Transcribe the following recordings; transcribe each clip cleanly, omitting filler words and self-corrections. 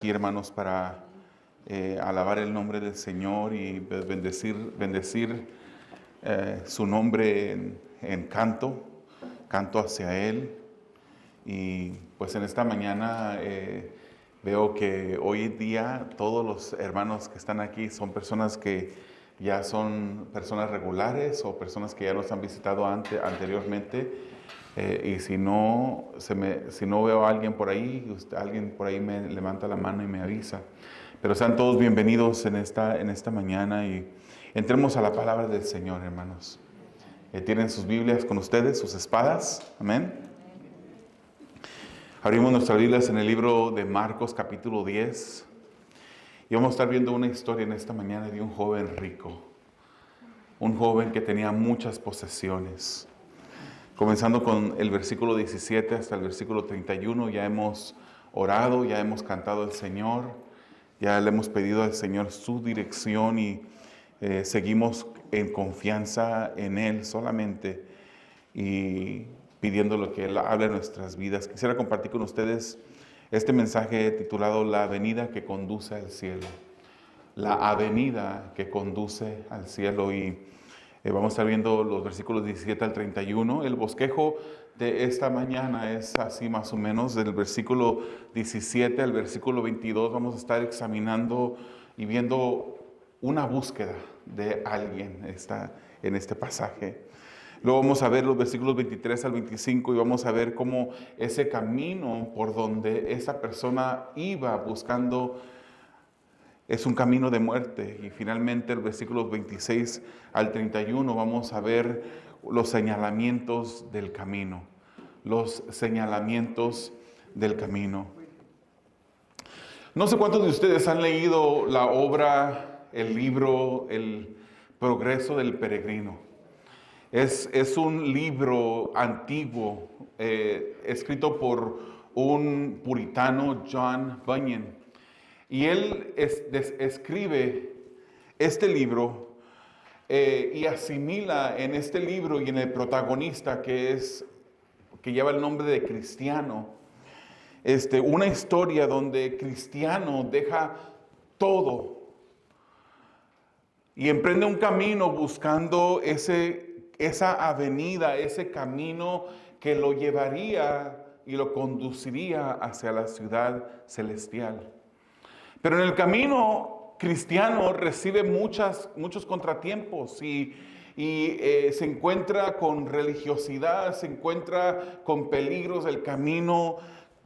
aquí, hermanos, para alabar el nombre del Señor y bendecir su nombre en canto hacia Él. Y pues en esta mañana veo que hoy en día todos los hermanos que están aquí son personas que ya son personas regulares o personas que ya nos han visitado anteriormente. Y si no veo a alguien por ahí, alguien por ahí me levanta la mano y me avisa. Pero sean todos bienvenidos en esta mañana y entremos a la palabra del Señor, hermanos. ¿Tienen sus Biblias con ustedes, sus espadas? Amén. Abrimos nuestras Biblias en el libro de Marcos, capítulo 10. Y vamos a estar viendo una historia en esta mañana de un joven rico. Un joven que tenía muchas posesiones. Comenzando con el versículo 17 hasta el versículo 31, ya hemos orado, ya hemos cantado al Señor, ya le hemos pedido al Señor su dirección y seguimos en confianza en Él solamente y pidiéndole que Él hable en nuestras vidas. Quisiera compartir con ustedes este mensaje titulado La avenida que conduce al cielo. La avenida que conduce al cielo. Y vamos a estar viendo los versículos 17 al 31. El bosquejo de esta mañana es así más o menos, del versículo 17 al versículo 22. Vamos a estar examinando y viendo una búsqueda de alguien en este pasaje. Luego vamos a ver los versículos 23 al 25 y vamos a ver cómo ese camino por donde esa persona iba buscando es un camino de muerte. Y finalmente el versículos 26 al 31 vamos a ver los señalamientos del camino. Los señalamientos del camino. No sé cuántos de ustedes han leído la obra, el libro, El progreso del peregrino. Es un libro antiguo, escrito por un puritano, John Bunyan. Y él escribe este libro y asimila en este libro y en el protagonista que lleva el nombre de Cristiano, una historia donde Cristiano deja todo y emprende un camino buscando esa avenida, ese camino que lo llevaría y lo conduciría hacia la ciudad celestial. Pero en el camino cristiano recibe muchos contratiempos y se encuentra con religiosidad, se encuentra con peligros del camino,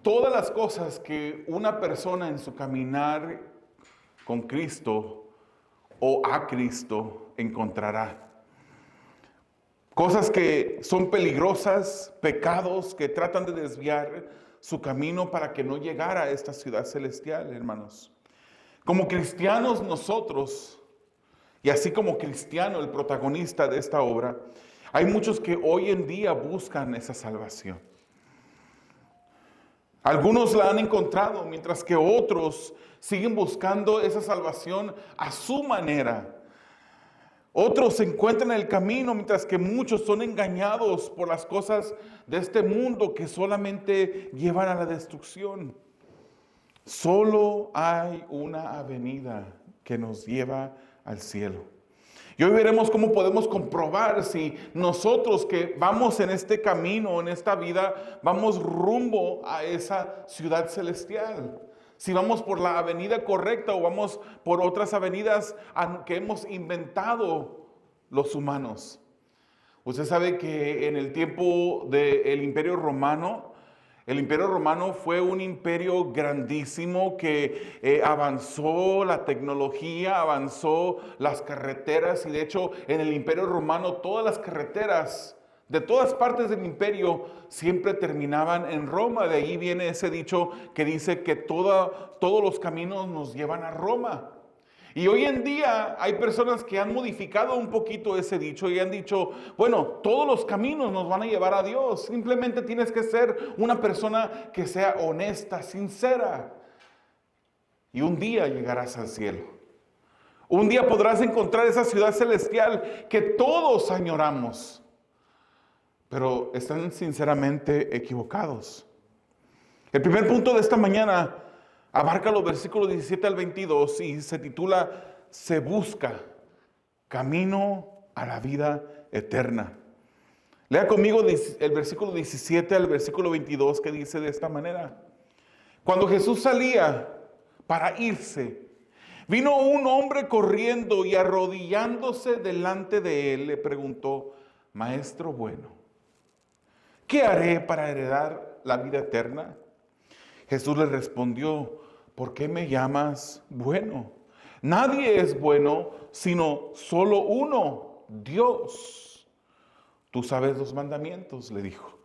todas las cosas que una persona en su caminar con Cristo o a Cristo encontrará. Cosas que son peligrosas, pecados que tratan de desviar su camino para que no llegara a esta ciudad celestial, hermanos. Como cristianos nosotros, y así como Cristiano, el protagonista de esta obra, hay muchos que hoy en día buscan esa salvación. Algunos la han encontrado, mientras que otros siguen buscando esa salvación a su manera. Otros se encuentran en el camino, mientras que muchos son engañados por las cosas de este mundo que solamente llevan a la destrucción. Solo hay una avenida que nos lleva al cielo. Y hoy veremos cómo podemos comprobar si nosotros que vamos en este camino, en esta vida, vamos rumbo a esa ciudad celestial. Si vamos por la avenida correcta o vamos por otras avenidas que hemos inventado los humanos. Usted sabe que en el tiempo del Imperio Romano, el Imperio Romano fue un imperio grandísimo que avanzó la tecnología, avanzó las carreteras y de hecho en el Imperio Romano todas las carreteras de todas partes del imperio siempre terminaban en Roma. De ahí viene ese dicho que dice que todos los caminos nos llevan a Roma. Y hoy en día hay personas que han modificado un poquito ese dicho y han dicho, bueno, todos los caminos nos van a llevar a Dios. Simplemente tienes que ser una persona que sea honesta, sincera. Y un día llegarás al cielo. Un día podrás encontrar esa ciudad celestial que todos añoramos. Pero están sinceramente equivocados. El primer punto de esta mañana Abarca los versículos 17 al 22 y se titula Se busca camino a la vida eterna. Lea conmigo el versículo 17 al versículo 22 que dice de esta manera. Cuando Jesús salía para irse, vino un hombre corriendo y arrodillándose delante de él le preguntó, Maestro bueno, ¿qué haré para heredar la vida eterna? Jesús le respondió, ¿por qué me llamas bueno? Nadie es bueno sino solo uno, Dios. Tú sabes los mandamientos, le dijo.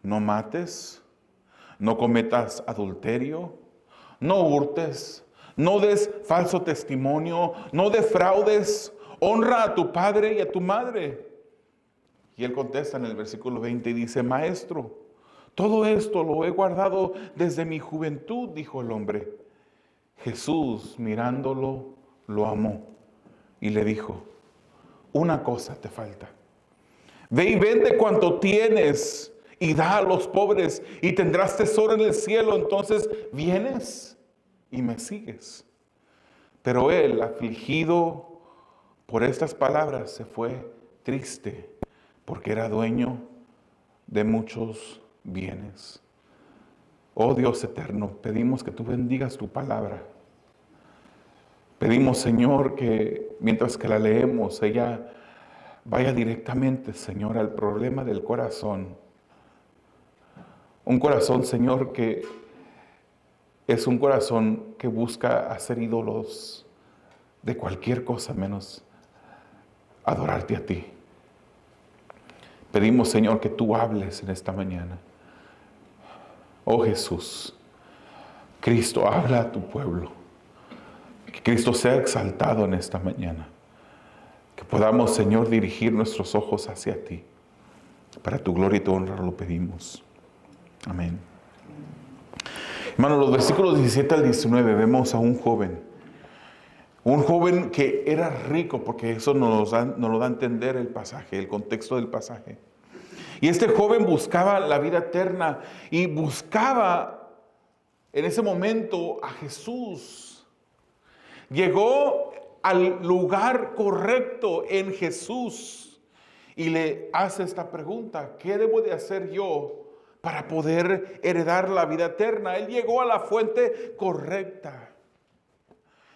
No mates, no cometas adulterio, no hurtes, no des falso testimonio, no defraudes, honra a tu padre y a tu madre. Y él contesta en el versículo 20 y dice, Maestro, todo esto lo he guardado desde mi juventud, dijo el hombre. Jesús, mirándolo, lo amó y le dijo, una cosa te falta. Ve y vende cuanto tienes y da a los pobres y tendrás tesoro en el cielo. Entonces vienes y me sigues. Pero él, afligido por estas palabras, se fue triste porque era dueño de muchos bienes. Oh Dios eterno, pedimos que tú bendigas tu palabra. Pedimos, Señor, que mientras que la leemos, ella vaya directamente, Señor, al problema del corazón. Un corazón, Señor, que es un corazón que busca hacer ídolos de cualquier cosa menos adorarte a ti. Pedimos, Señor, que tú hables en esta mañana. Oh Jesús, Cristo, habla a tu pueblo. Que Cristo sea exaltado en esta mañana. Que podamos, Señor, dirigir nuestros ojos hacia ti. Para tu gloria y tu honra lo pedimos. Amén. Hermanos, los versículos 17 al 19 vemos a un joven. Un joven que era rico, porque eso nos lo da a entender el pasaje, el contexto del pasaje. Y este joven buscaba la vida eterna y buscaba en ese momento a Jesús. Llegó al lugar correcto en Jesús y le hace esta pregunta, ¿qué debo de hacer yo para poder heredar la vida eterna? Él llegó a la fuente correcta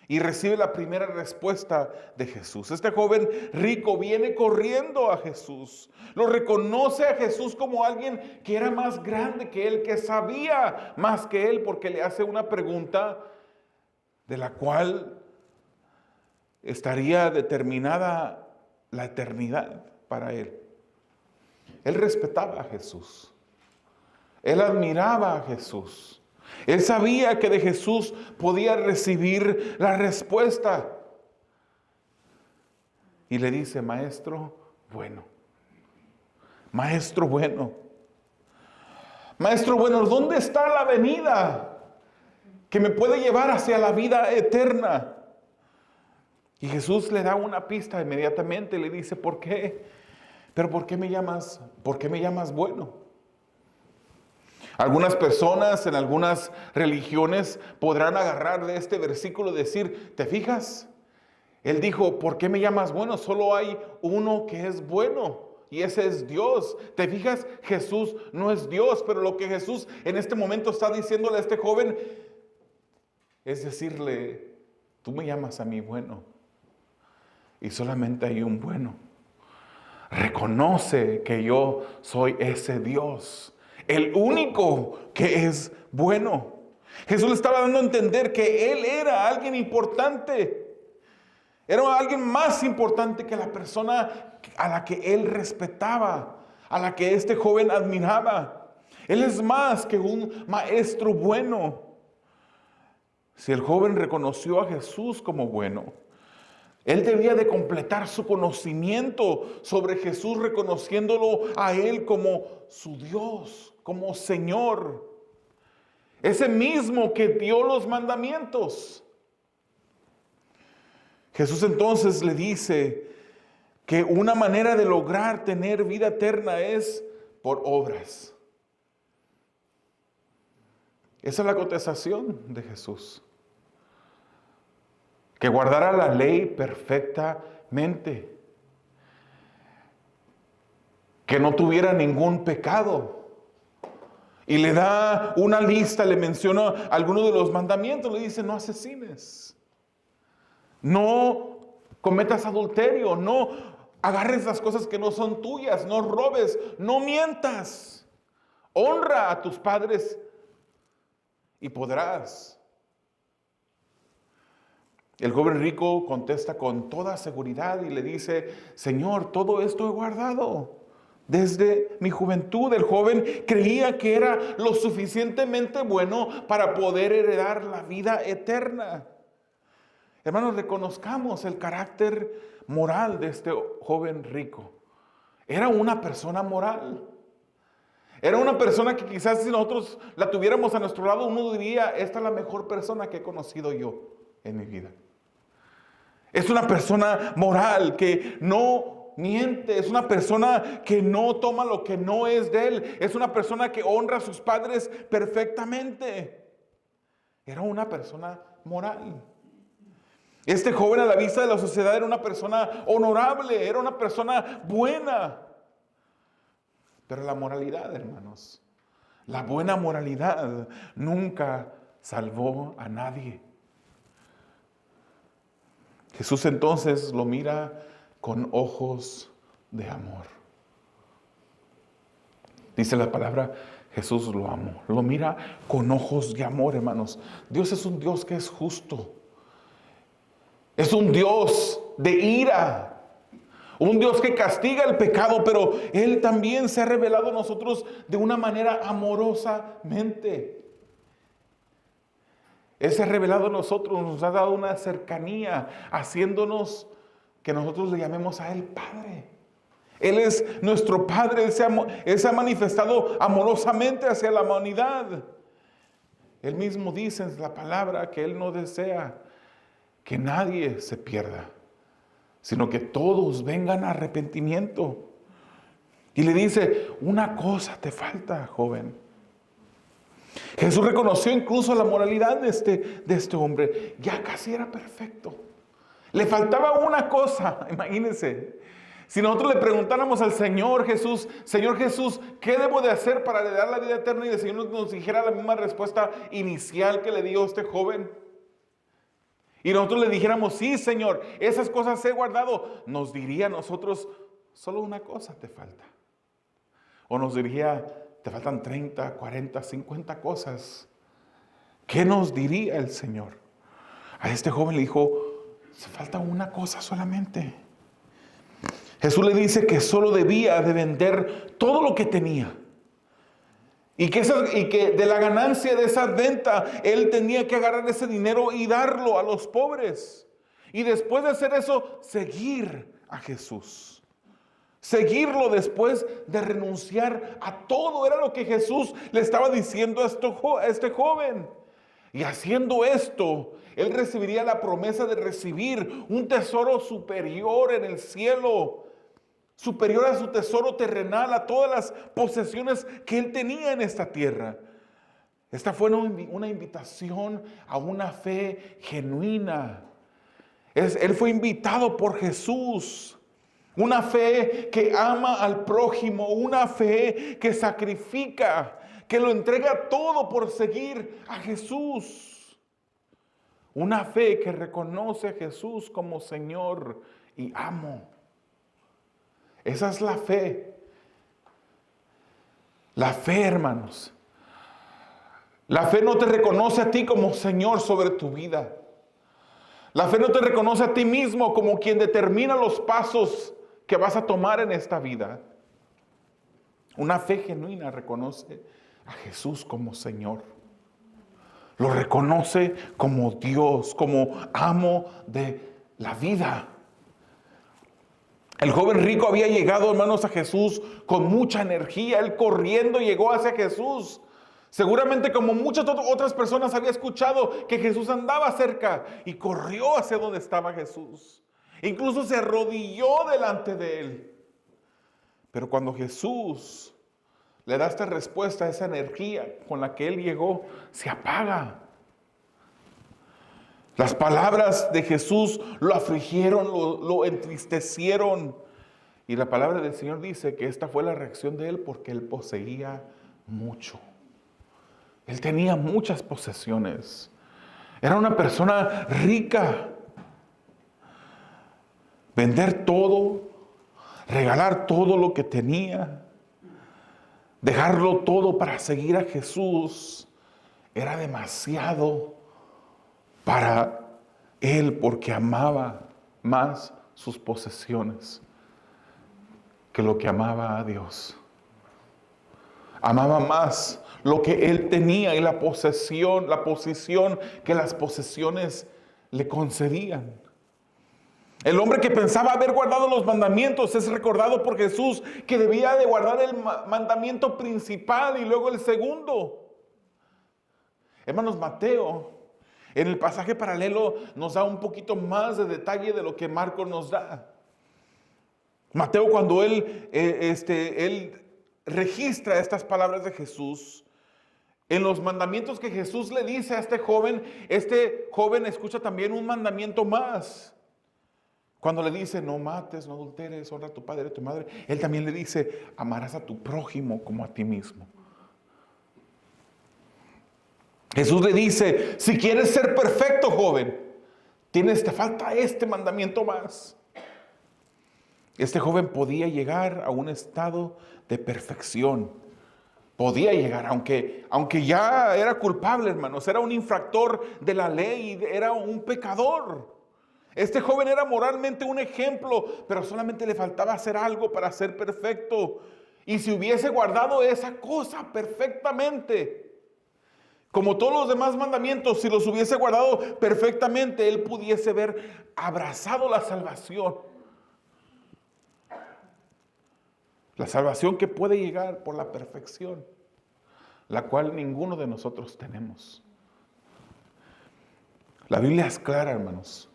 y recibe la primera respuesta de Jesús. Este joven rico viene corriendo a Jesús. Lo reconoce a Jesús como alguien que era más grande que él, que sabía más que él, porque le hace una pregunta de la cual estaría determinada la eternidad para él. Él respetaba a Jesús. Él admiraba a Jesús. Él sabía que de Jesús podía recibir la respuesta. Y le dice, Maestro bueno. Maestro bueno. Maestro bueno, ¿dónde está la avenida que me puede llevar hacia la vida eterna? Y Jesús le da una pista inmediatamente. Le dice, ¿por qué? ¿Pero por qué me llamas bueno? Algunas personas en algunas religiones podrán agarrar de este versículo y decir, ¿te fijas? Él dijo, ¿por qué me llamas bueno? Solo hay uno que es bueno y ese es Dios. ¿Te fijas? Jesús no es Dios, pero lo que Jesús en este momento está diciéndole a este joven es decirle, tú me llamas a mí bueno y solamente hay un bueno. Reconoce que yo soy ese Dios, el único que es bueno. Jesús le estaba dando a entender que Él era alguien importante. Era alguien más importante que la persona a la que Él respetaba, a la que este joven admiraba. Él es más que un maestro bueno. Si el joven reconoció a Jesús como bueno, él debía de completar su conocimiento sobre Jesús, reconociéndolo a Él como su Dios, como Señor. Ese mismo que dio los mandamientos. Jesús entonces le dice que una manera de lograr tener vida eterna es por obras. Esa es la contestación de Jesús. Que guardara la ley perfectamente. Que no tuviera ningún pecado. Y le da una lista, le menciona algunos de los mandamientos. Le dice, no asesines. No cometas adulterio. No agarres las cosas que no son tuyas. No robes. No mientas. Honra a tus padres y podrás. El joven rico contesta con toda seguridad y le dice, Señor, todo esto he guardado desde mi juventud. El joven creía que era lo suficientemente bueno para poder heredar la vida eterna. Hermanos, reconozcamos el carácter moral de este joven rico. Era una persona moral. Era una persona que quizás si nosotros la tuviéramos a nuestro lado, uno diría, esta es la mejor persona que he conocido yo en mi vida. Es una persona moral que no miente, es una persona que no toma lo que no es de él, es una persona que honra a sus padres perfectamente. Era una persona moral. Este joven a la vista de la sociedad era una persona honorable, era una persona buena. Pero la moralidad, hermanos, la buena moralidad nunca salvó a nadie. Jesús entonces lo mira con ojos de amor. Dice la palabra, Jesús lo amó. Lo mira con ojos de amor, hermanos. Dios es un Dios que es justo. Es un Dios de ira. Un Dios que castiga el pecado, pero Él también se ha revelado a nosotros de una manera amorosamente. Él se ha revelado a nosotros, nos ha dado una cercanía, haciéndonos que nosotros le llamemos a Él Padre. Él es nuestro Padre, Él se ha manifestado amorosamente hacia la humanidad. Él mismo dice en la palabra que Él no desea que nadie se pierda, sino que todos vengan a arrepentimiento. Y le dice, una cosa te falta, joven. Jesús reconoció incluso la moralidad de este hombre. Ya casi era perfecto. Le faltaba una cosa, imagínense. Si nosotros le preguntáramos al Señor Jesús, ¿qué debo de hacer para heredar la vida eterna? Y el Señor nos dijera la misma respuesta inicial que le dio este joven. Y nosotros le dijéramos, sí, Señor, esas cosas he guardado. Nos diría a nosotros, solo una cosa te falta. O nos diría, te faltan 30, 40, 50 cosas. ¿Qué nos diría el Señor? A este joven le dijo, se falta una cosa solamente. Jesús le dice que solo debía de vender todo lo que tenía. Y que de la ganancia de esa venta, él tenía que agarrar ese dinero y darlo a los pobres. Y después de hacer eso, seguir a Jesús. Seguirlo después de renunciar a todo. Era lo que Jesús le estaba diciendo a este joven. Y haciendo esto, él recibiría la promesa de recibir un tesoro superior en el cielo. Superior a su tesoro terrenal, a todas las posesiones que él tenía en esta tierra. Esta fue una invitación a una fe genuina. Él fue invitado por Jesús. Una fe que ama al prójimo, una fe que sacrifica, que lo entrega todo por seguir a Jesús. Una fe que reconoce a Jesús como Señor y amo. Esa es la fe. La fe, hermanos. La fe no te reconoce a ti como Señor sobre tu vida. La fe no te reconoce a ti mismo como quien determina los pasos que vas a tomar en esta vida. Una fe genuina reconoce a Jesús como Señor. Lo reconoce como Dios, como amo de la vida. El joven rico había llegado, hermanos, a Jesús con mucha energía. Él corriendo llegó hacia Jesús. Seguramente como muchas otras personas había escuchado que Jesús andaba cerca y corrió hacia donde estaba Jesús. Incluso se arrodilló delante de él. Pero cuando Jesús le da esta respuesta, esa energía con la que él llegó, se apaga. Las palabras de Jesús lo afligieron, lo entristecieron. Y la palabra del Señor dice que esta fue la reacción de él porque él poseía mucho. Él tenía muchas posesiones. Era una persona rica. Vender todo, regalar todo lo que tenía, dejarlo todo para seguir a Jesús, era demasiado para él porque amaba más sus posesiones que lo que amaba a Dios. Amaba más lo que él tenía y la posición que las posesiones le concedían. El hombre que pensaba haber guardado los mandamientos es recordado por Jesús que debía de guardar el mandamiento principal y luego el segundo. Hermanos, Mateo, en el pasaje paralelo nos da un poquito más de detalle de lo que Marcos nos da. Mateo, cuando él registra estas palabras de Jesús, en los mandamientos que Jesús le dice a este joven escucha también un mandamiento más. Cuando le dice, no mates, no adulteres, honra a tu padre y a tu madre, él también le dice, amarás a tu prójimo como a ti mismo. Jesús le dice, si quieres ser perfecto, joven, te falta este mandamiento más. Este joven podía llegar a un estado de perfección. Podía llegar, aunque ya era culpable, hermanos, era un infractor de la ley, era un pecador. Este joven era moralmente un ejemplo, pero solamente le faltaba hacer algo para ser perfecto. Y si hubiese guardado esa cosa perfectamente, como todos los demás mandamientos, si los hubiese guardado perfectamente, él pudiese haber abrazado la salvación. La salvación que puede llegar por la perfección, la cual ninguno de nosotros tenemos. La Biblia es clara, hermanos.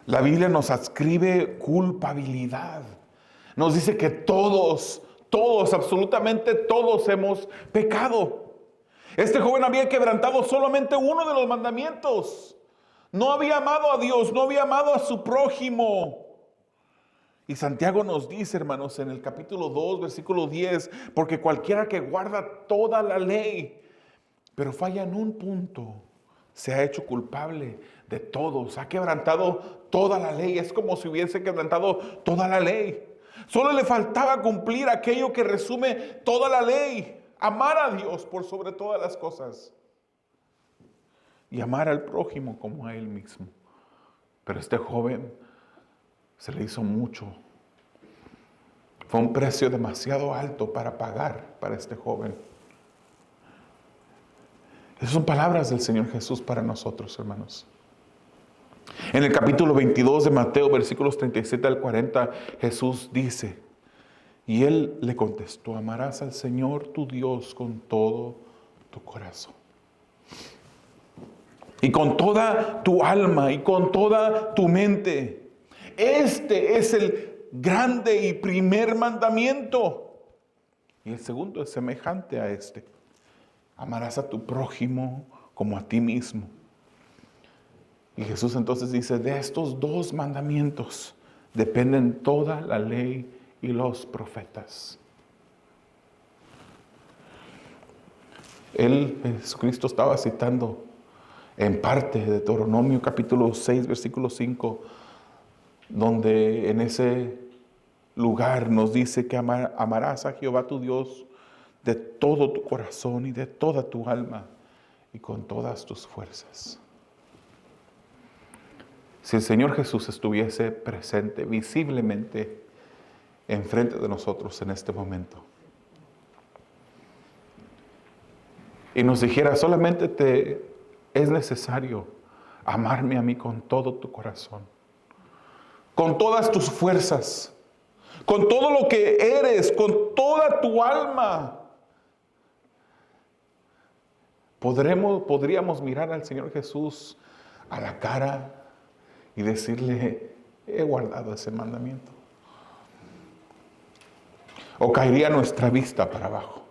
La Biblia nos adscribe culpabilidad. Nos dice que todos, absolutamente todos hemos pecado. Este joven había quebrantado solamente uno de los mandamientos. No había amado a Dios, no había amado a su prójimo. Y Santiago nos dice, hermanos, en el capítulo 2, versículo 10, porque cualquiera que guarda toda la ley, pero falla en un punto, se ha hecho culpable de todos, ha quebrantado toda la ley. Es como si hubiese quebrantado toda la ley. Solo le faltaba cumplir aquello que resume toda la ley: amar a Dios por sobre todas las cosas y amar al prójimo como a él mismo. Pero este joven se le hizo mucho. Fue un precio demasiado alto para pagar para este joven. Esas son palabras del Señor Jesús para nosotros, hermanos. En el capítulo 22 de Mateo, versículos 37 al 40, Jesús dice, y él le contestó, amarás al Señor tu Dios con todo tu corazón, y con toda tu alma, y con toda tu mente. Este es el grande y primer mandamiento. Y el segundo es semejante a este. Amarás a tu prójimo como a ti mismo. Y Jesús entonces dice, de estos dos mandamientos dependen toda la ley y los profetas. Jesucristo estaba citando en parte de Deuteronomio capítulo 6, versículo 5, donde en ese lugar nos dice que amarás a Jehová tu Dios de todo tu corazón y de toda tu alma y con todas tus fuerzas. Si el Señor Jesús estuviese presente visiblemente enfrente de nosotros en este momento y nos dijera, solamente es necesario amarme a mí con todo tu corazón, con todas tus fuerzas, con todo lo que eres, con toda tu alma, podríamos mirar al Señor Jesús a la cara y decirle, he guardado ese mandamiento. O caería nuestra vista para abajo.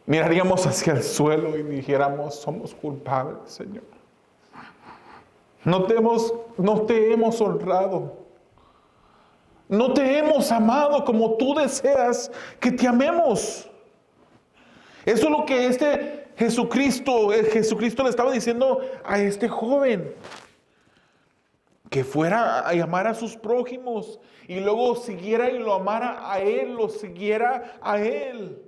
miraríamos hacia el suelo y dijéramos, somos culpables, Señor. No te hemos honrado. No te hemos amado como tú deseas que te amemos. Eso es lo que Jesucristo le estaba diciendo a este joven. Que fuera a llamar a sus prójimos y luego siguiera y lo amara a él, lo siguiera a él.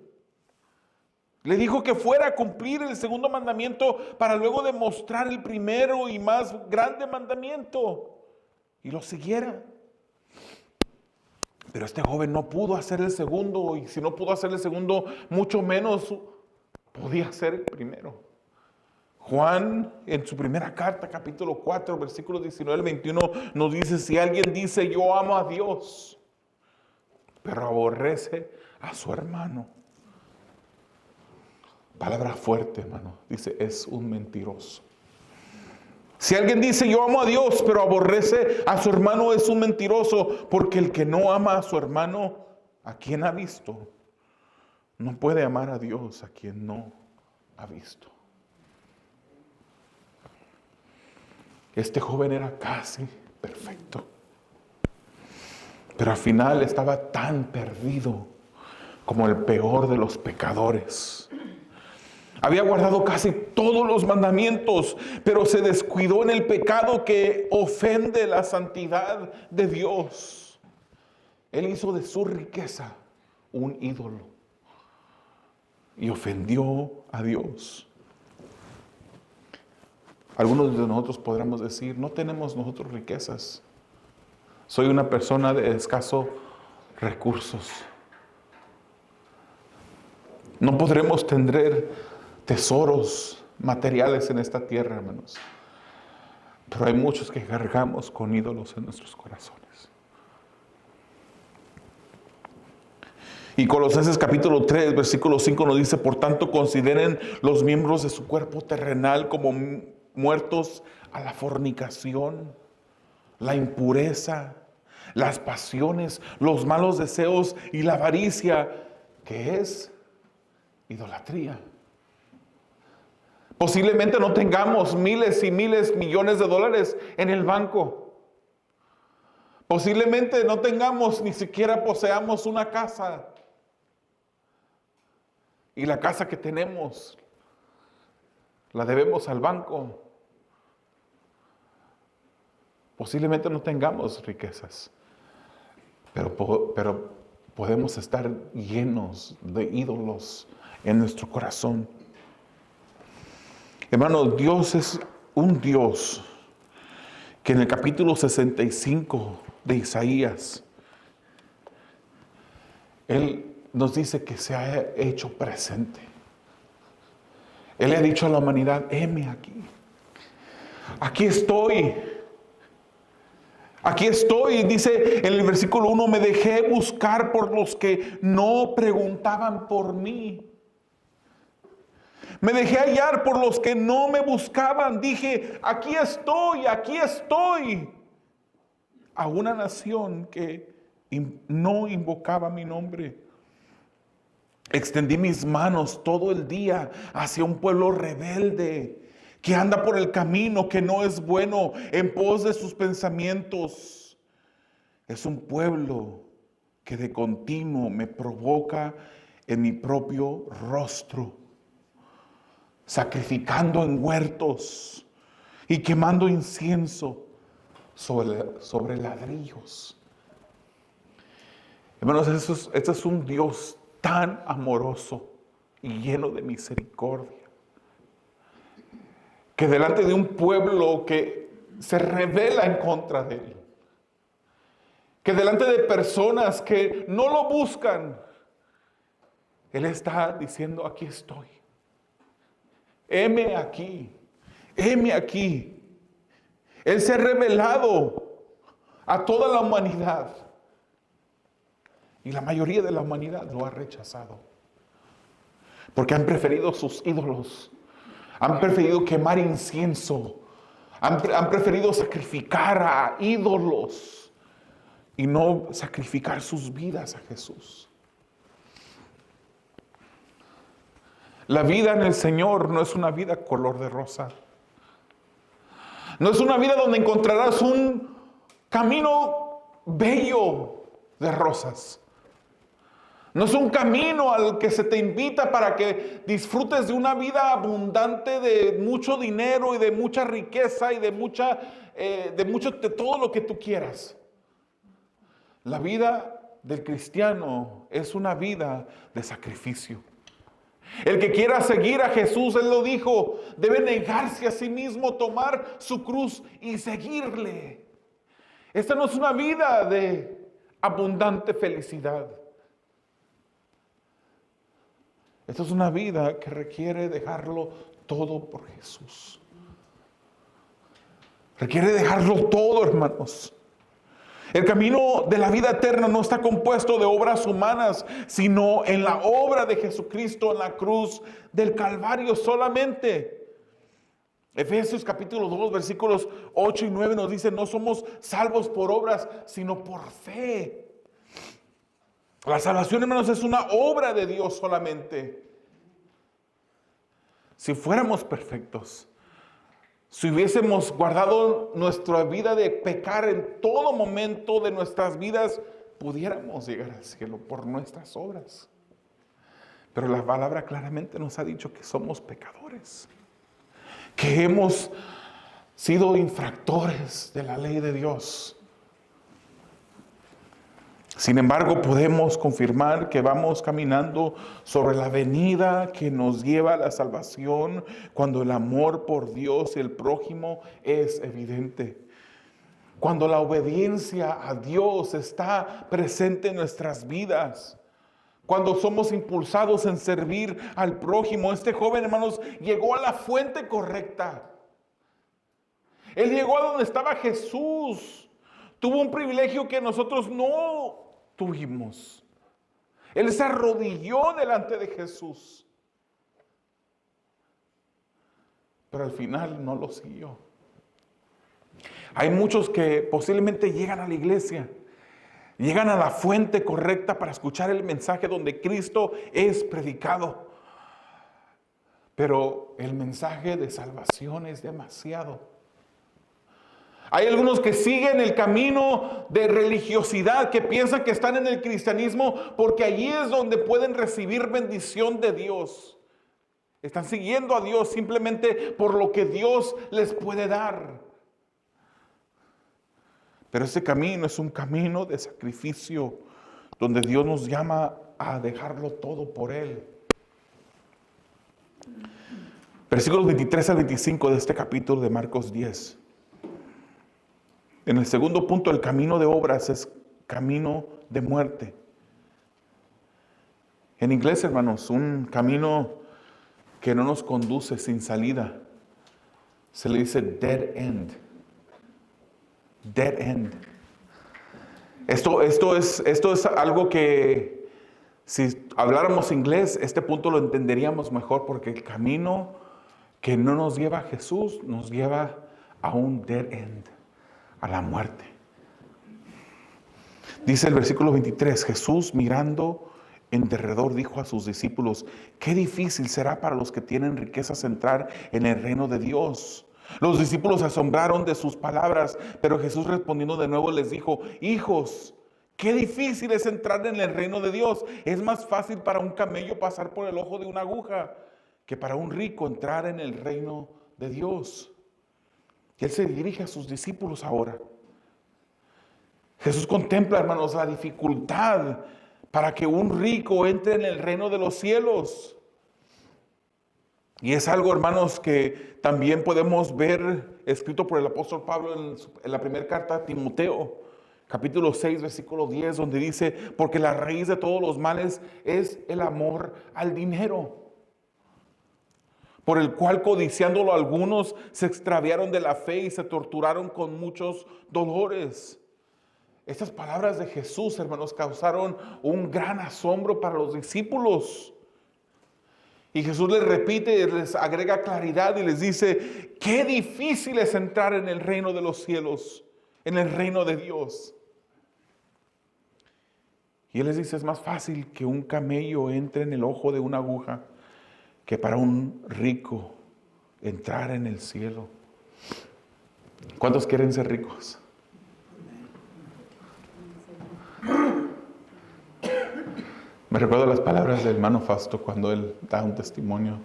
Le dijo que fuera a cumplir el segundo mandamiento para luego demostrar el primero y más grande mandamiento y lo siguiera. Pero este joven no pudo hacer el segundo, y si no pudo hacer el segundo, mucho menos podía hacer el primero. Juan, en su primera carta, capítulo 4, versículos 19 al 21, nos dice, si alguien dice, yo amo a Dios, pero aborrece a su hermano. Palabra fuerte, hermano. Dice, es un mentiroso. Si alguien dice, yo amo a Dios, pero aborrece a su hermano, es un mentiroso, porque el que no ama a su hermano, ¿a quien ha visto? No puede amar a Dios a quien no ha visto. Este joven era casi perfecto, pero al final estaba tan perdido como el peor de los pecadores. Había guardado casi todos los mandamientos, pero se descuidó en el pecado que ofende la santidad de Dios. Él hizo de su riqueza un ídolo y ofendió a Dios. Algunos de nosotros podremos decir, no tenemos nosotros riquezas. Soy una persona de escasos recursos. No podremos tener tesoros materiales en esta tierra, hermanos. Pero hay muchos que cargamos con ídolos en nuestros corazones. Y Colosenses capítulo 3, versículo 5 nos dice, por tanto consideren los miembros de su cuerpo terrenal como muertos a la fornicación, la impureza, las pasiones, los malos deseos y la avaricia, que es idolatría. Posiblemente no tengamos miles y miles, millones de dólares en el banco. Posiblemente no tengamos, ni siquiera poseamos una casa. Y la casa que tenemos la debemos al banco. Posiblemente no tengamos riquezas, pero podemos estar llenos de ídolos en nuestro corazón. Hermano, Dios es un Dios que en el capítulo 65 de Isaías, Él nos dice que se ha hecho presente. Él le ha dicho a la humanidad, heme aquí. Aquí estoy. Aquí estoy, dice en el versículo 1, me dejé buscar por los que no preguntaban por mí. Me dejé hallar por los que no me buscaban. Dije, aquí estoy, aquí estoy. A una nación que no invocaba mi nombre. Extendí mis manos todo el día hacia un pueblo rebelde que anda por el camino que no es bueno en pos de sus pensamientos. Es un pueblo que de continuo me provoca en mi propio rostro, sacrificando en huertos y quemando incienso sobre ladrillos. Hermanos, este es un Dios tan amoroso y lleno de misericordia, que delante de un pueblo que se rebela en contra de Él, que delante de personas que no lo buscan, Él está diciendo, aquí estoy. Heme aquí, heme aquí. Él se ha revelado a toda la humanidad. Y la mayoría de la humanidad lo ha rechazado. Porque han preferido sus ídolos. Han preferido quemar incienso. Han preferido sacrificar a ídolos. Y no sacrificar sus vidas a Jesús. La vida en el Señor no es una vida color de rosa. No es una vida donde encontrarás un camino bello de rosas. No es un camino al que se te invita para que disfrutes de una vida abundante de mucho dinero y de mucha riqueza y de todo lo que tú quieras. La vida del cristiano es una vida de sacrificio. El que quiera seguir a Jesús, Él lo dijo, debe negarse a sí mismo, tomar su cruz y seguirle. Esta no es una vida de abundante felicidad. Esta es una vida que requiere dejarlo todo por Jesús. Requiere dejarlo todo, hermanos. El camino de la vida eterna no está compuesto de obras humanas, sino en la obra de Jesucristo en la cruz del Calvario solamente. Efesios capítulo 2, versículos 8 y 9 nos dice, no somos salvos por obras, sino por fe. La salvación, hermanos, es una obra de Dios solamente. Si fuéramos perfectos, si hubiésemos guardado nuestra vida de pecar en todo momento de nuestras vidas, pudiéramos llegar al cielo por nuestras obras. Pero la palabra claramente nos ha dicho que somos pecadores, que hemos sido infractores de la ley de Dios. Sin embargo, podemos confirmar que vamos caminando sobre la avenida que nos lleva a la salvación cuando el amor por Dios y el prójimo es evidente. Cuando la obediencia a Dios está presente en nuestras vidas. Cuando somos impulsados en servir al prójimo. Este joven, hermanos, llegó a la fuente correcta. Él llegó a donde estaba Jesús. Tuvo un privilegio que nosotros no tuvimos. Él se arrodilló delante de Jesús. Pero al final no lo siguió. Hay muchos que posiblemente llegan a la iglesia, llegan a la fuente correcta para escuchar el mensaje donde Cristo es predicado. Pero el mensaje de salvación es demasiado. Hay algunos que siguen el camino de religiosidad, que piensan que están en el cristianismo porque allí es donde pueden recibir bendición de Dios. Están siguiendo a Dios simplemente por lo que Dios les puede dar. Pero ese camino es un camino de sacrificio, donde Dios nos llama a dejarlo todo por Él. Versículos 23 al 25 de este capítulo de Marcos 10. En el segundo punto, el camino de obras es camino de muerte. En inglés, hermanos, un camino que no nos conduce sin salida, se le dice dead end. Dead end. Esto es algo que si habláramos inglés, este punto lo entenderíamos mejor, porque el camino que no nos lleva a Jesús nos lleva a un dead end, a la muerte. Dice el versículo 23, Jesús mirando en derredor dijo a sus discípulos, qué difícil será para los que tienen riquezas entrar en el reino de Dios. Los discípulos se asombraron de sus palabras, pero Jesús respondiendo de nuevo les dijo, hijos, qué difícil es entrar en el reino de Dios. Es más fácil para un camello pasar por el ojo de una aguja que para un rico entrar en el reino de Dios. Y Él se dirige a sus discípulos ahora. Jesús contempla, hermanos, la dificultad para que un rico entre en el reino de los cielos. Y es algo, hermanos, que también podemos ver escrito por el apóstol Pablo en la primera carta a Timoteo, capítulo 6, versículo 10, donde dice, porque la raíz de todos los males es el amor al dinero, por el cual codiciándolo algunos se extraviaron de la fe y se torturaron con muchos dolores. Estas palabras de Jesús, hermanos, causaron un gran asombro para los discípulos. Y Jesús les repite, les agrega claridad y les dice, qué difícil es entrar en el reino de los cielos, en el reino de Dios. Y Él les dice, es más fácil que un camello entre en el ojo de una aguja que para un rico entrar en el cielo. ¿Cuántos quieren ser ricos? Me recuerdo las palabras del hermano Fausto cuando él da un testimonio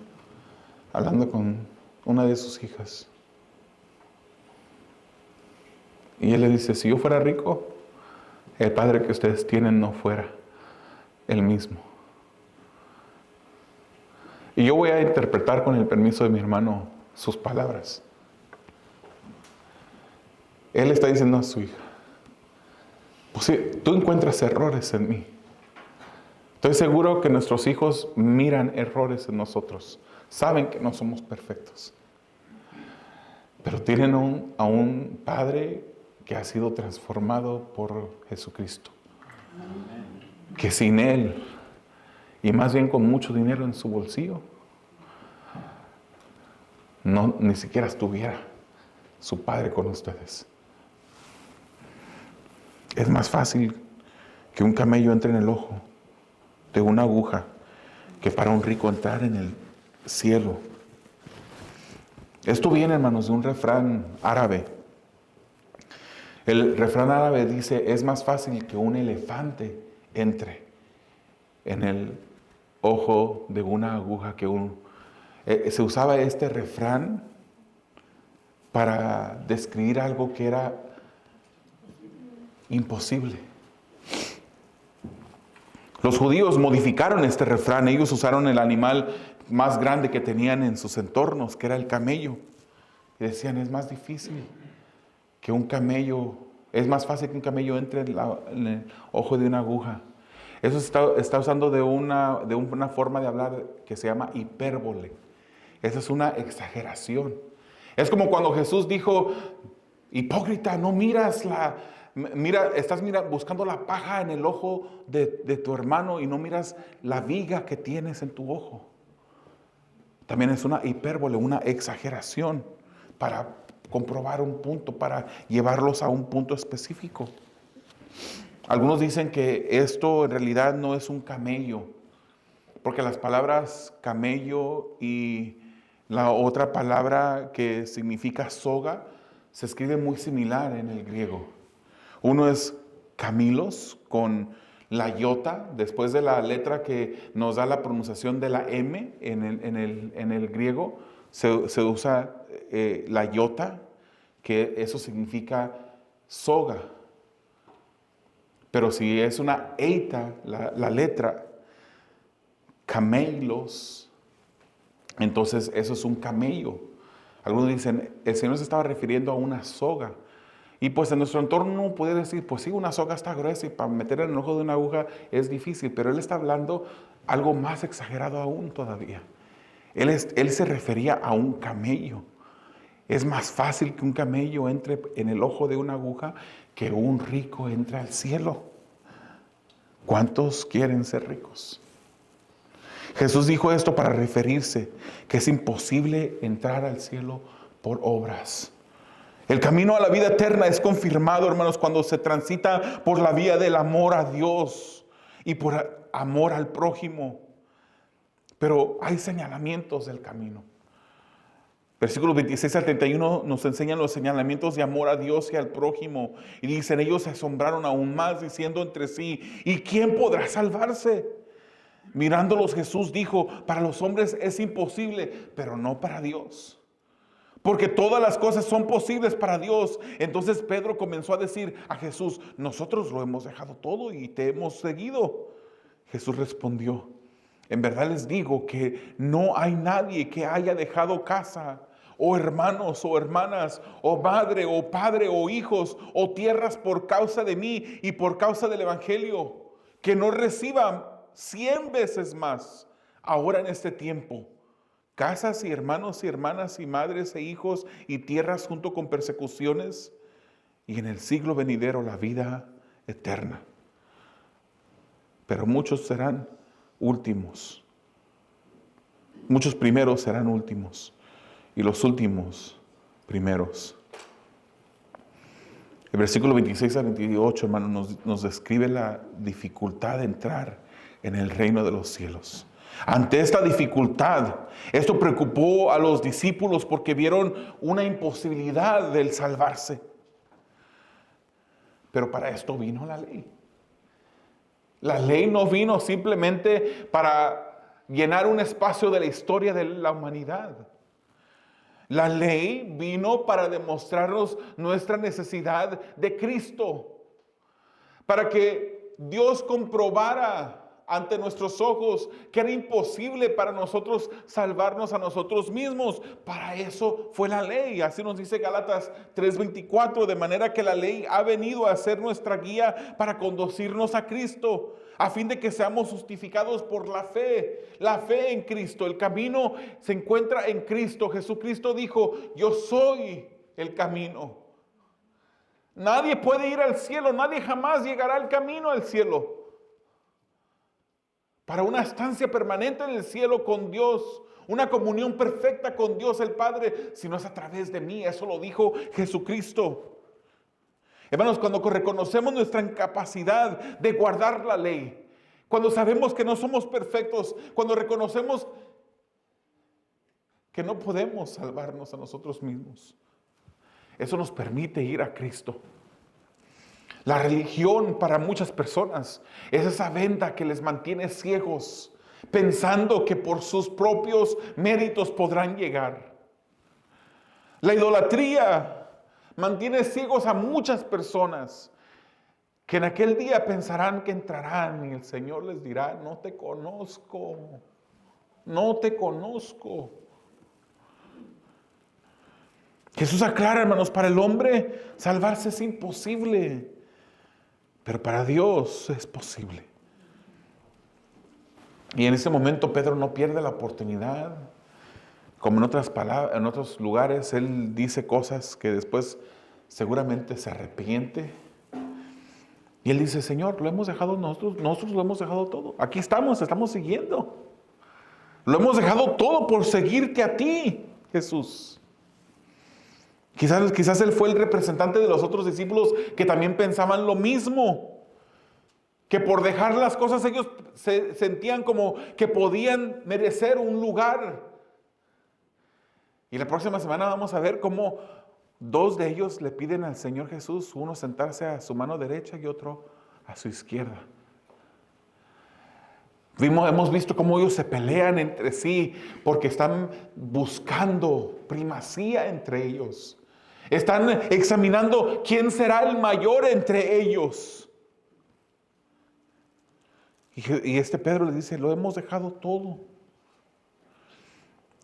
hablando con una de sus hijas. Y él le dice, si yo fuera rico, el padre que ustedes tienen no fuera el mismo. Y yo voy a interpretar con el permiso de mi hermano sus palabras. Él está diciendo a su hija, pues sí, tú encuentras errores en mí. Estoy seguro que nuestros hijos miran errores en nosotros. Saben que no somos perfectos. Pero tienen a un Padre que ha sido transformado por Jesucristo. Que sin Él, y más bien con mucho dinero en su bolsillo, no, ni siquiera estuviera su Padre con ustedes. Es más fácil que un camello entre en el ojo de una aguja que para un rico entrar en el cielo. Esto viene, hermanos, de un refrán árabe. El refrán árabe dice, es más fácil que un elefante entre en el ojo de una aguja que un... se usaba este refrán para describir algo que era imposible. Los judíos modificaron este refrán. Ellos usaron el animal más grande que tenían en sus entornos, que era el camello. Y decían, es más difícil que un camello, es más fácil que un camello entre en el ojo de una aguja. Eso está usando de una forma de hablar que se llama hipérbole. Esa es una exageración. Es como cuando Jesús dijo, hipócrita, no miras estás buscando la paja en el ojo de tu hermano y no miras la viga que tienes en tu ojo. También es una hipérbole, una exageración para comprobar un punto, para llevarlos a un punto específico. Algunos dicen que esto en realidad no es un camello, porque las palabras camello y la otra palabra que significa soga se escribe muy similar en el griego. Uno es camilos con la iota, después de la letra que nos da la pronunciación de la M en el griego, se usa la iota, que eso significa soga. Pero si es una eita, la letra, camelos, entonces eso es un camello. Algunos dicen, el Señor se estaba refiriendo a una soga. Y pues en nuestro entorno uno puede decir, pues sí, una soga está gruesa y para meter en el ojo de una aguja es difícil, pero Él está hablando algo más exagerado aún todavía. Él se refería a un camello. Es más fácil que un camello entre en el ojo de una aguja que un rico entre al cielo. ¿Cuántos quieren ser ricos? Jesús dijo esto para referirse que es imposible entrar al cielo por obras. El camino a la vida eterna es confirmado, hermanos, cuando se transita por la vía del amor a Dios y por amor al prójimo. Pero hay señalamientos del camino. Versículos 26 al 31 nos enseñan los señalamientos de amor a Dios y al prójimo. Y dicen, ellos se asombraron aún más diciendo entre sí, ¿y quién podrá salvarse? Mirándolos Jesús dijo, para los hombres es imposible, pero no para Dios. Porque todas las cosas son posibles para Dios. Entonces Pedro comenzó a decir a Jesús, nosotros lo hemos dejado todo y te hemos seguido. Jesús respondió, en verdad les digo que no hay nadie que haya dejado casa, o hermanos, o hermanas, o madre, o padre, o hijos, o tierras por causa de mí y por causa del Evangelio, que no reciba 100 veces más ahora en este tiempo. Casas y hermanos y hermanas y madres e hijos y tierras junto con persecuciones y en el siglo venidero la vida eterna. Pero muchos serán últimos. Muchos primeros serán últimos y los últimos primeros. El versículo 26 al 28, hermano, nos describe la dificultad de entrar en el reino de los cielos. Ante esta dificultad, esto preocupó a los discípulos porque vieron una imposibilidad del salvarse. Pero para esto vino la ley. La ley no vino simplemente para llenar un espacio de la historia de la humanidad. La ley vino para demostrarnos nuestra necesidad de Cristo, para que Dios comprobara ante nuestros ojos que era imposible para nosotros salvarnos a nosotros mismos. Para eso fue la ley. Así nos dice Gálatas 3:24, de manera que la ley ha venido a ser nuestra guía para conducirnos a Cristo, a fin de que seamos justificados por la fe en Cristo. El camino se encuentra en Cristo. Jesucristo dijo: yo soy el camino. Nadie puede ir al cielo, nadie jamás llegará al camino al cielo, para una estancia permanente en el cielo con Dios, una comunión perfecta con Dios el Padre, si no es a través de mí. Eso lo dijo Jesucristo. Hermanos, cuando reconocemos nuestra incapacidad de guardar la ley, cuando sabemos que no somos perfectos, cuando reconocemos que no podemos salvarnos a nosotros mismos, eso nos permite ir a Cristo. La religión para muchas personas es esa venda que les mantiene ciegos, pensando que por sus propios méritos podrán llegar. La idolatría mantiene ciegos a muchas personas que en aquel día pensarán que entrarán y el Señor les dirá: no te conozco, no te conozco. Jesús aclara, hermanos, para el hombre salvarse es imposible, pero para Dios es posible. Y en ese momento Pedro no pierde la oportunidad. Como en otras palabras, en otros lugares, él dice cosas que después seguramente se arrepiente. Y él dice: Señor, lo hemos dejado nosotros lo hemos dejado todo. Aquí estamos siguiendo. Lo hemos dejado todo por seguirte a ti, Jesús. Quizás él fue el representante de los otros discípulos que también pensaban lo mismo. Que por dejar las cosas ellos se sentían como que podían merecer un lugar. Y la próxima semana vamos a ver cómo dos de ellos le piden al Señor Jesús, uno sentarse a su mano derecha y otro a su izquierda. Hemos visto cómo ellos se pelean entre sí porque están buscando primacía entre ellos. Están examinando quién será el mayor entre ellos. Y este Pedro le dice: lo hemos dejado todo.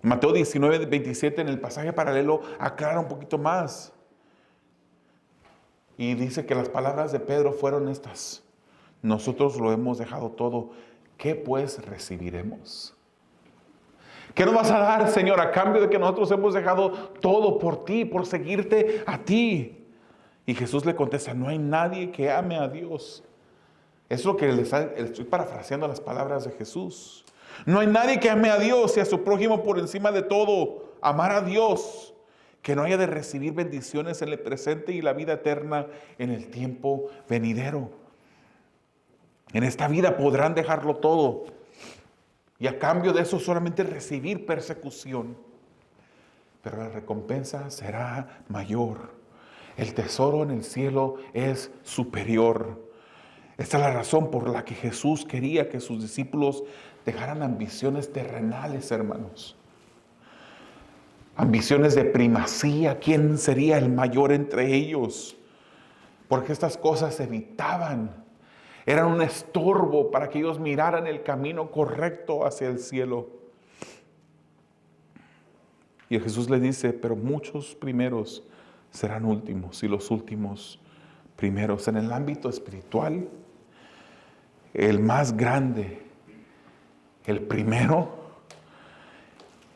Mateo 19:27 en el pasaje paralelo aclara un poquito más. Y dice que las palabras de Pedro fueron estas: nosotros lo hemos dejado todo, ¿qué pues recibiremos? ¿Qué nos vas a dar, Señor, a cambio de que nosotros hemos dejado todo por ti, por seguirte a ti? Y Jesús le contesta: no hay nadie que ame a Dios. Es lo que estoy parafraseando las palabras de Jesús. No hay nadie que ame a Dios y a su prójimo por encima de todo. Amar a Dios, que no haya de recibir bendiciones en el presente y la vida eterna en el tiempo venidero. En esta vida podrán dejarlo todo y a cambio de eso solamente recibir persecución. Pero la recompensa será mayor. El tesoro en el cielo es superior. Esta es la razón por la que Jesús quería que sus discípulos dejaran ambiciones terrenales, hermanos. Ambiciones de primacía. ¿Quién sería el mayor entre ellos? Porque estas cosas evitaban. Eran un estorbo para que ellos miraran el camino correcto hacia el cielo. Y Jesús le dice: pero muchos primeros serán últimos y los últimos primeros. En el ámbito espiritual, el más grande, el primero,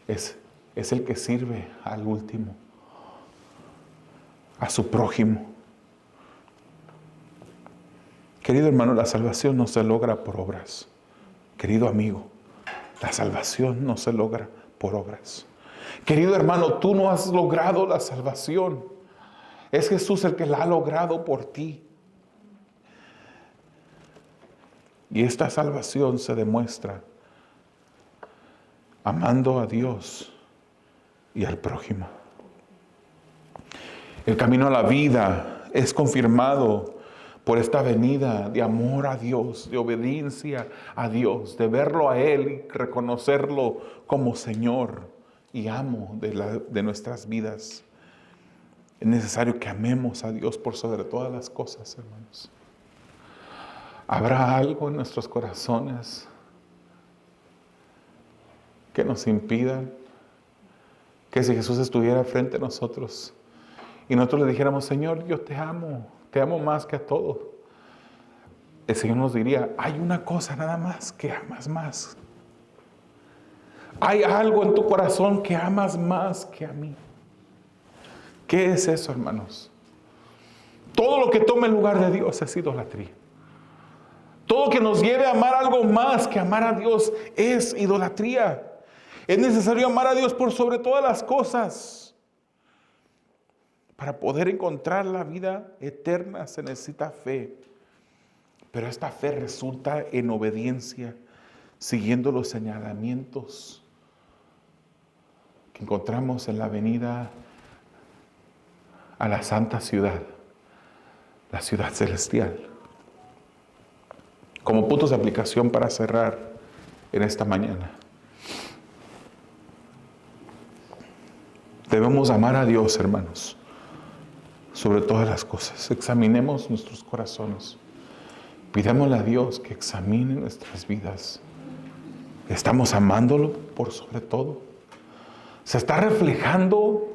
es el que sirve al último, a su prójimo. Querido hermano, la salvación no se logra por obras. Querido amigo, la salvación no se logra por obras. Querido hermano, tú no has logrado la salvación. Es Jesús el que la ha logrado por ti. Y esta salvación se demuestra amando a Dios y al prójimo. El camino a la vida es confirmado por esta venida de amor a Dios, de obediencia a Dios, de verlo a Él y reconocerlo como Señor y amo de nuestras vidas. Es necesario que amemos a Dios por sobre todas las cosas, hermanos. ¿Habrá algo en nuestros corazones que nos impida que si Jesús estuviera frente a nosotros y nosotros le dijéramos, Señor, yo te amo más que a todo? El Señor nos diría, hay una cosa nada más que amas más. Hay algo en tu corazón que amas más que a mí. ¿Qué es eso, hermanos? Todo lo que tome el lugar de Dios es idolatría. Todo lo que nos lleve a amar algo más que amar a Dios es idolatría. Es necesario amar a Dios por sobre todas las cosas. Para poder encontrar la vida eterna se necesita fe. Pero esta fe resulta en obediencia, siguiendo los señalamientos que encontramos en la venida a la santa ciudad, la ciudad celestial. Como puntos de aplicación para cerrar en esta mañana. Debemos amar a Dios, hermanos, sobre todas las cosas. Examinemos nuestros corazones. Pidámosle a Dios que examine nuestras vidas. ¿Estamos amándolo por sobre todo? ¿Se está reflejando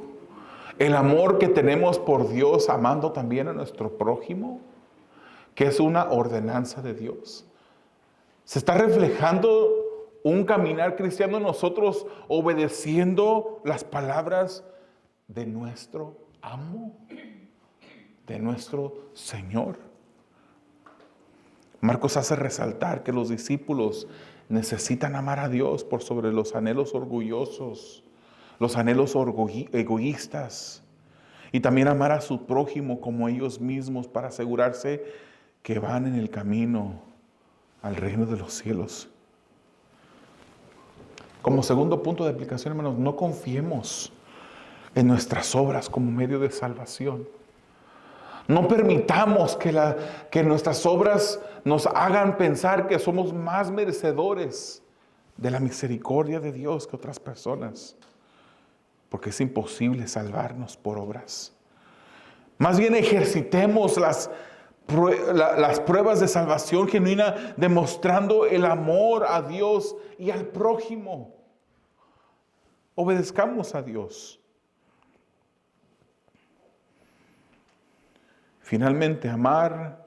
el amor que tenemos por Dios amando también a nuestro prójimo? Que es una ordenanza de Dios. ¿Se está reflejando un caminar cristiano en nosotros obedeciendo las palabras de nuestro amo, de nuestro Señor? Marcos hace resaltar que los discípulos necesitan amar a Dios por sobre los anhelos orgullosos, los anhelos egoístas, y también amar a su prójimo como ellos mismos para asegurarse que van en el camino al reino de los cielos. Como segundo punto de aplicación, hermanos, no confiemos en nuestras obras como medio de salvación. No permitamos que nuestras obras nos hagan pensar que somos más merecedores de la misericordia de Dios que otras personas, porque es imposible salvarnos por obras. Más bien ejercitemos las pruebas de salvación genuina, demostrando el amor a Dios y al prójimo. Obedezcamos a Dios. Finalmente, amar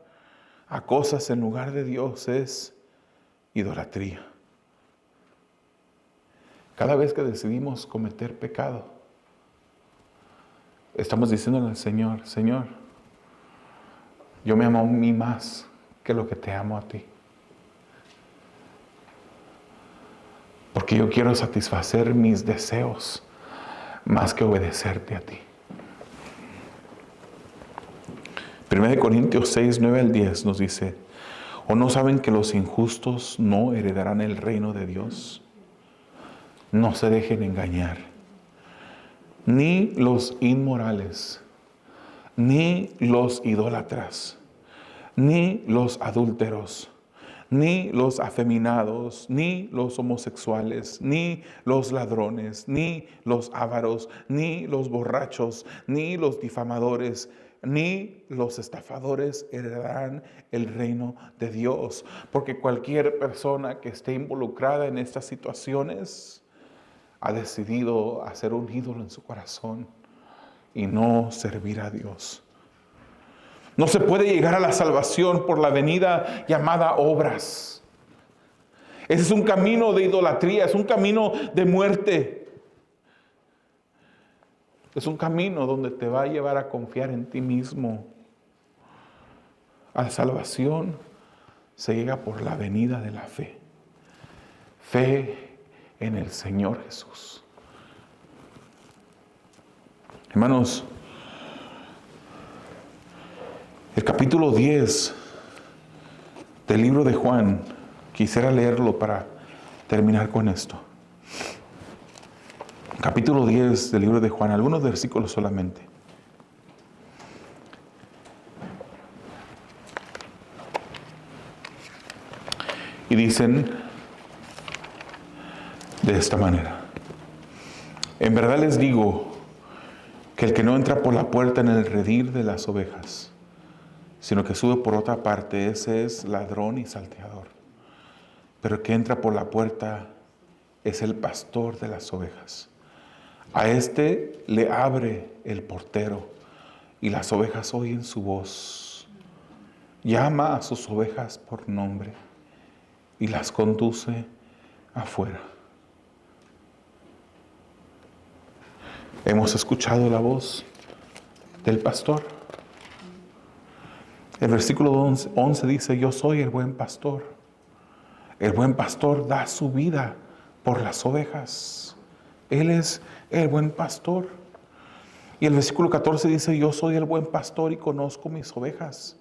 a cosas en lugar de Dios es idolatría. Cada vez que decidimos cometer pecado, estamos diciéndole al Señor, Señor, yo me amo a mí más que lo que te amo a ti. Porque yo quiero satisfacer mis deseos más que obedecerte a ti. 1 Corintios 6, 9 al 10 nos dice, ¿o no saben que los injustos no heredarán el reino de Dios? No se dejen engañar, ni los inmorales, ni los idólatras, ni los adúlteros, ni los afeminados, ni los homosexuales, ni los ladrones, ni los ávaros, ni los borrachos, ni los difamadores, ni los estafadores heredarán el reino de Dios. Porque cualquier persona que esté involucrada en estas situaciones ha decidido hacer un ídolo en su corazón y no servir a Dios. No se puede llegar a la salvación por la venida llamada obras. Ese es un camino de idolatría, es un camino de muerte. Es un camino donde te va a llevar a confiar en ti mismo. A la salvación se llega por la venida de la fe. Fe en el Señor Jesús. Hermanos, el capítulo 10 del libro de Juan, quisiera leerlo para terminar con esto. capítulo 10 del libro de Juan, algunos versículos solamente. Y dicen de esta manera: en verdad les digo que el que no entra por la puerta en el redil de las ovejas, sino que sube por otra parte, ese es ladrón y salteador. Pero el que entra por la puerta es el pastor de las ovejas. A este le abre el portero y las ovejas oyen su voz. Llama a sus ovejas por nombre y las conduce afuera. Hemos escuchado la voz del pastor. El versículo 11 dice: yo soy el buen pastor. El buen pastor da su vida por las ovejas. Él es el buen pastor. Y el versículo 14 dice: yo soy el buen pastor y conozco mis ovejas.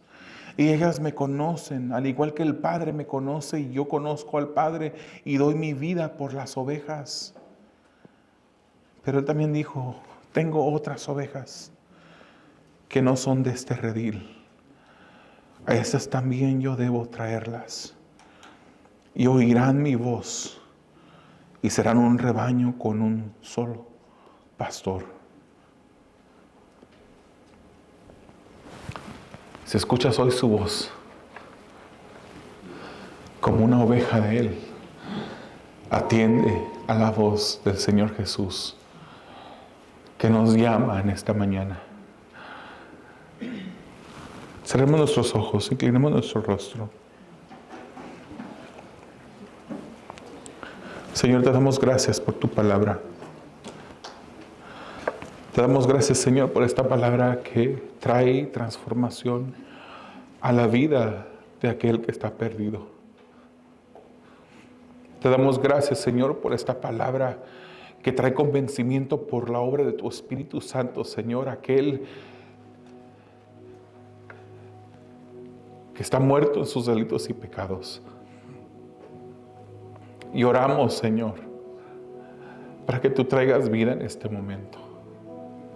Y ellas me conocen, al igual que el Padre me conoce y yo conozco al Padre y doy mi vida por las ovejas. Pero él también dijo: tengo otras ovejas que no son de este redil. A estas también yo debo traerlas. Y oirán mi voz y serán un rebaño con un solo pastor. Si escuchas hoy su voz como una oveja de Él, atiende a la voz del Señor Jesús que nos llama en esta mañana. Cerremos nuestros ojos, inclinemos nuestro rostro. Señor, te damos gracias por tu palabra. Te damos gracias, Señor, por esta palabra que trae transformación a la vida de aquel que está perdido. Te damos gracias, Señor, por esta palabra que trae convencimiento por la obra de tu Espíritu Santo, Señor, aquel que está muerto en sus delitos y pecados. Y oramos, Señor, para que tú traigas vida en este momento.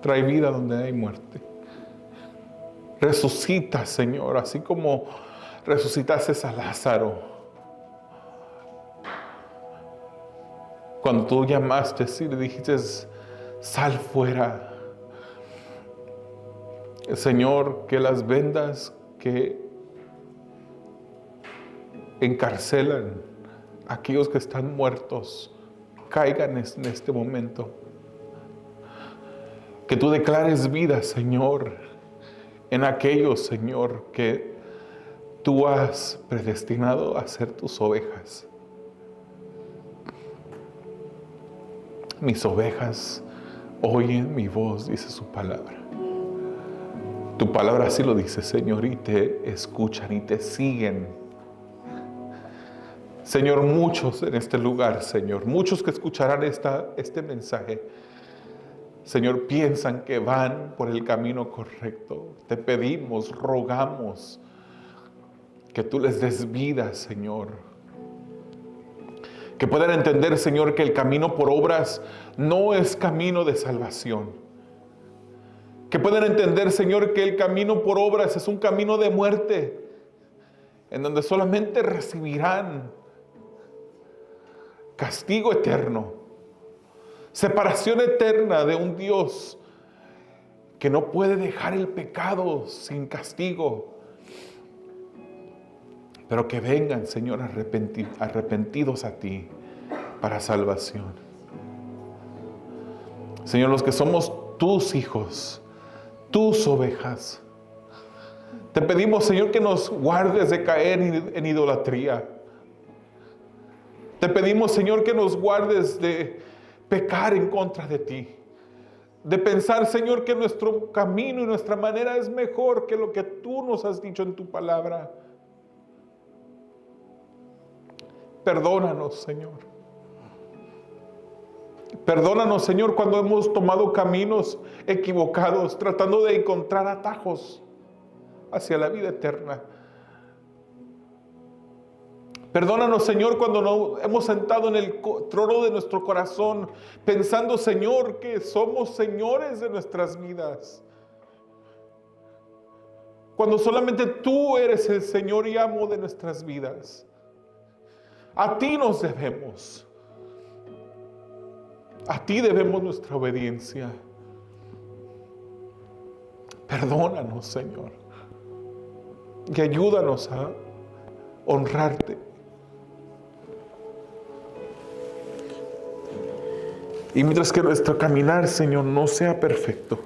Trae vida donde hay muerte. Resucita, Señor, así como resucitaste a Lázaro. Cuando tú llamaste y le dijiste: sal fuera. Señor, que las vendas que encarcelan a aquellos que están muertos caigan en este momento. Que tú declares vida, Señor, en aquellos, Señor, que tú has predestinado a ser tus ovejas. Mis ovejas oyen mi voz, dice su palabra. Tu palabra así lo dice, Señor, y te escuchan y te siguen. Señor, muchos en este lugar, Señor, muchos que escucharán este mensaje, Señor, piensan que van por el camino correcto. Te pedimos, rogamos que tú les des vida, Señor. Que puedan entender, Señor, que el camino por obras no es camino de salvación. Que puedan entender, Señor, que el camino por obras es un camino de muerte, en donde solamente recibirán castigo eterno, separación eterna de un Dios que no puede dejar el pecado sin castigo. Pero que vengan, Señor, arrepentidos a ti para salvación. Señor, los que somos tus hijos, tus ovejas, te pedimos, Señor, que nos guardes de caer en idolatría. Te pedimos, Señor, que nos guardes de pecar en contra de ti. De pensar, Señor, que nuestro camino y nuestra manera es mejor que lo que tú nos has dicho en tu palabra. Perdónanos, Señor. Perdónanos, Señor, cuando hemos tomado caminos equivocados, tratando de encontrar atajos hacia la vida eterna. Perdónanos, Señor, cuando nos hemos sentado en el trono de nuestro corazón, pensando, Señor, que somos señores de nuestras vidas. Cuando solamente tú eres el Señor y amo de nuestras vidas. A ti nos debemos. A ti debemos nuestra obediencia. Perdónanos, Señor. Y ayúdanos a honrarte. Y mientras que nuestro caminar, Señor, no sea perfecto,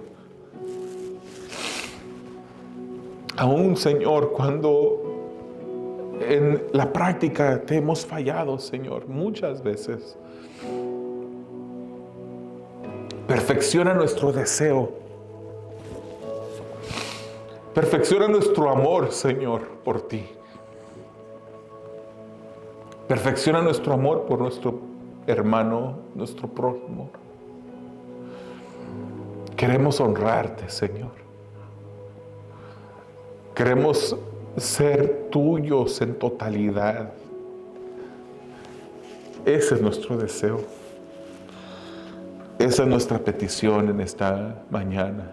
aún, Señor, cuando en la práctica te hemos fallado, Señor, muchas veces, perfecciona nuestro deseo. Perfecciona nuestro amor, Señor, por ti. Perfecciona nuestro amor por nuestro hermano, nuestro prójimo. Queremos honrarte, Señor. Queremos ser tuyos en totalidad. Ese es nuestro deseo. Esa es nuestra petición en esta mañana.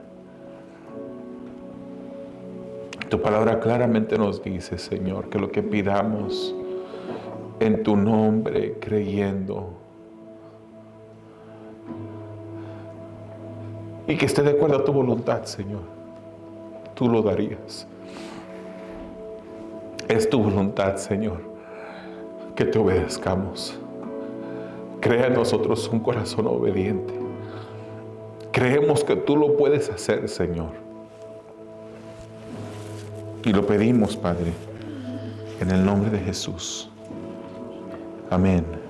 Tu palabra claramente nos dice, Señor, que lo que pidamos en tu nombre, creyendo, y que esté de acuerdo a tu voluntad, Señor, tú lo darías. Es tu voluntad, Señor, que te obedezcamos. Crea en nosotros un corazón obediente. Creemos que tú lo puedes hacer, Señor. Y lo pedimos, Padre, en el nombre de Jesús. Amén.